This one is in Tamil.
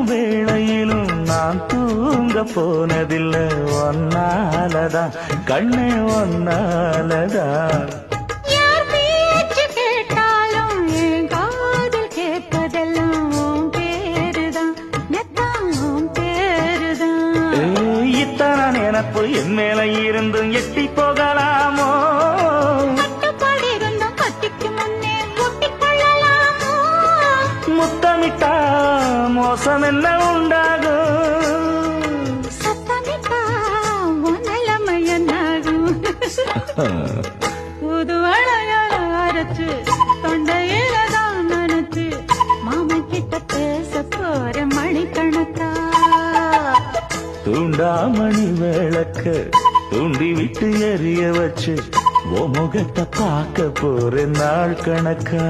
வேளையிலும் நான் தூங்க போனதில்லை ஒன்னாலதான் கண்ணே ஒன்னாலதான் நினப்பு என் மேல இருந்தும் எட்டி போகலாமோ முத்தமிட்டா மோசம் என்ன உண்டாகும் புது அழைச்சு தொண்டையில தான் நினைச்சு மாமா கிட்ட பேச போற மணிக்கணக்கா தூண்டாமணி விளக்க தூண்டி விட்டு எரிய வச்சு முகத்தை பார்க்க போற நாள் கணக்கா